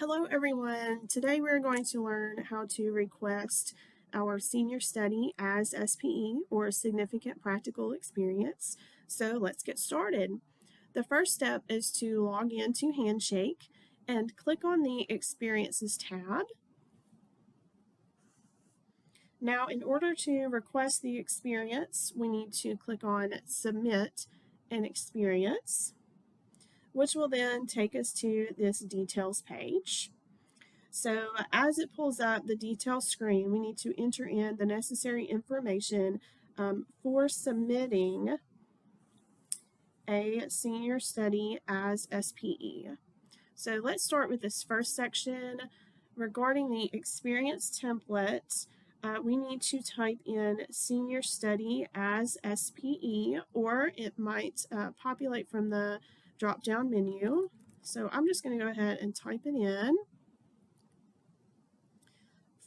Hello everyone. Today we're going to learn how to request our senior study as SPE or significant practical experience. So let's get started. The first step is to log into Handshake and click on the Experiences tab. Now in order to request the experience, we need to click on Submit an Experience, which will then take us to this details page. So as it pulls up the details screen, we need to enter in the necessary information for submitting a senior study as SPE. So let's start with this first section. Regarding the experience template, we need to type in senior study as SPE, or it might populate from the drop-down menu. So I'm just going to go ahead and type it in.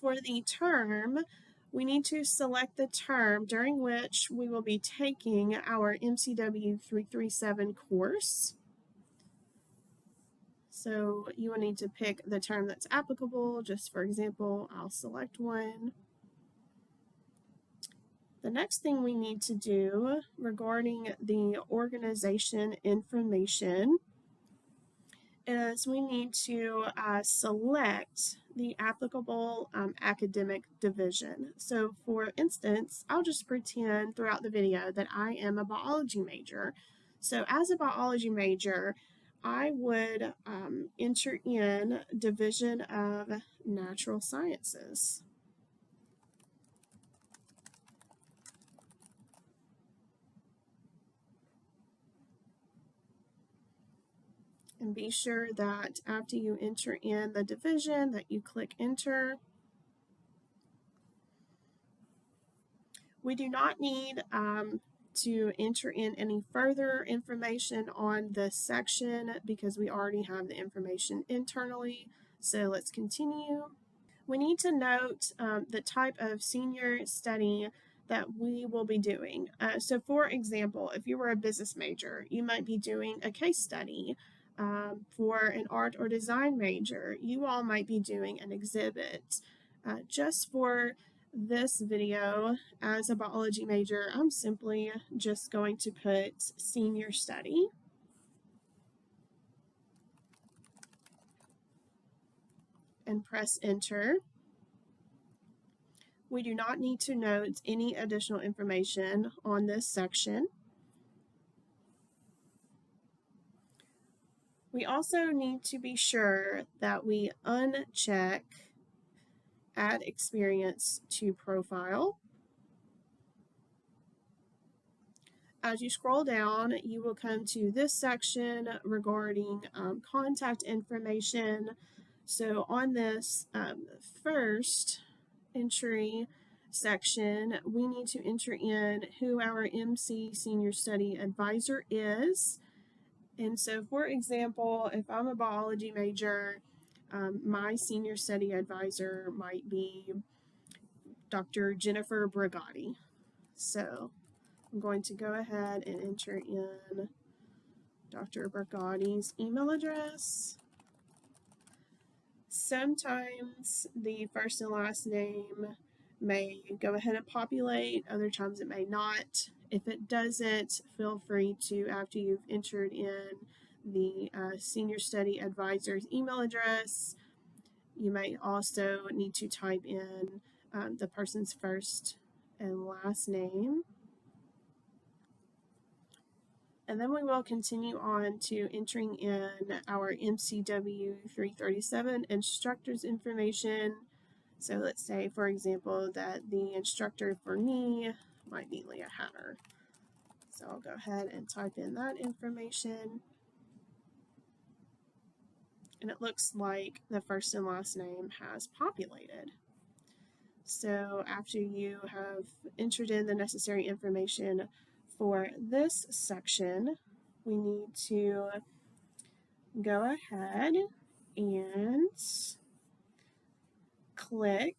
For the term, we need to select the term during which we will be taking our MCW 337 course. So you will need to pick the term that's applicable. Just for example, I'll select one. The next thing we need to do regarding the organization information is we need to select the applicable academic division. So for instance, I'll just pretend throughout the video that I am a biology major. So as a biology major, I would enter in Division of Natural Sciences. And be sure that after you enter in the division that you click enter. We do not need to enter in any further information on this section because we already have the information internally. So let's continue. We need to note the type of senior study that we will be doing. So for example, if you were a business major, you might be doing a case study. For an art or design major, you all might be doing an exhibit. Just for this video, as a biology major, I'm simply just going to put senior study. And press enter. We do not need to note any additional information on this section. We also need to be sure that we uncheck Add Experience to Profile. As you scroll down, you will come to this section regarding contact information. So on this first entry section, we need to enter in who our MC Senior Study Advisor is. And so, for example, if I'm a biology major, my senior study advisor might be Dr. Jennifer Brigatti. So I'm going to go ahead and enter in Dr. Brigatti's email address. Sometimes the first and last name may go ahead and populate, other times it may not. If it doesn't, feel free to, after you've entered in the senior study advisor's email address, you may also need to type in the person's first and last name. And then we will continue on to entering in our MCW 337 instructor's information. So let's say, for example, that the instructor for me might be Leah Hatter. So I'll go ahead and type in that information. And it looks like the first and last name has populated. So after you have entered in the necessary information for this section, we need to go ahead and click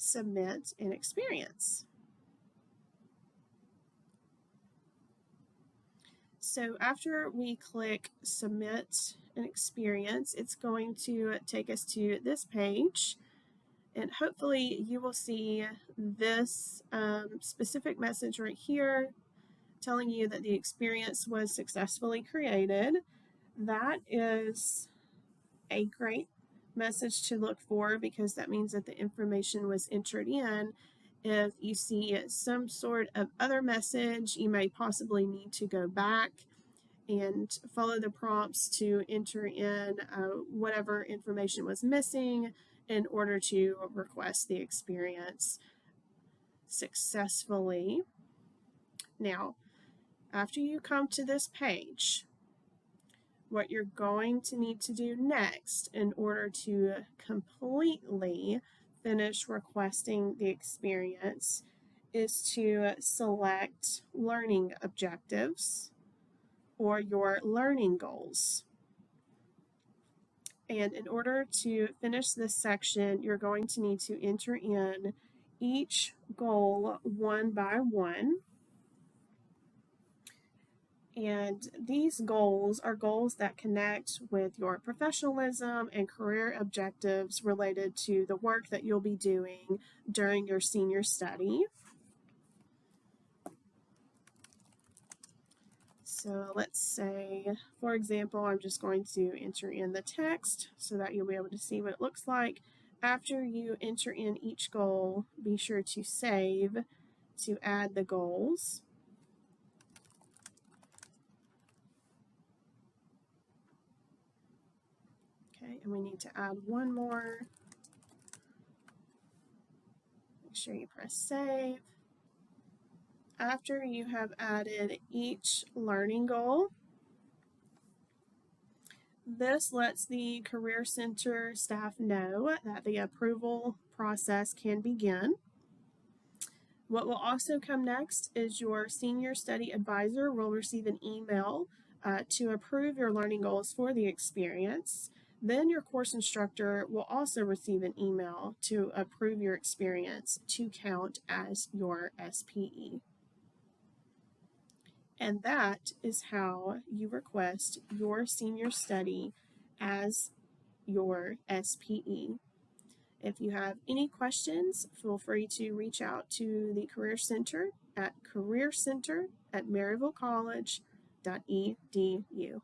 Submit an Experience. So after we click Submit an Experience, it's going to take us to this page, and hopefully you will see this specific message right here telling you that the experience was successfully created. That is a great message to look for because that means that the information was entered in. If you see some sort of other message, you may possibly need to go back and follow the prompts to enter in whatever information was missing in order to request the experience successfully. Now, after you come to this page, what you're going to need to do next in order to completely finish requesting the experience is to select learning objectives or your learning goals. And in order to finish this section, you're going to need to enter in each goal one by one. And these goals are goals that connect with your professionalism and career objectives related to the work that you'll be doing during your senior study. So let's say, for example, I'm just going to enter in the text so that you'll be able to see what it looks like. After you enter in each goal, be sure to save to add the goals. Okay, and we need to add one more. Make sure you press save. After you have added each learning goal, this lets the Career Center staff know that the approval process can begin. What will also come next is your senior study advisor will receive an email to approve your learning goals for the experience. Then your course instructor will also receive an email to approve your experience to count as your SPE. And that is how you request your senior study as your SPE. If you have any questions, feel free to reach out to the Career Center at careercenter@maryvillecollege.edu.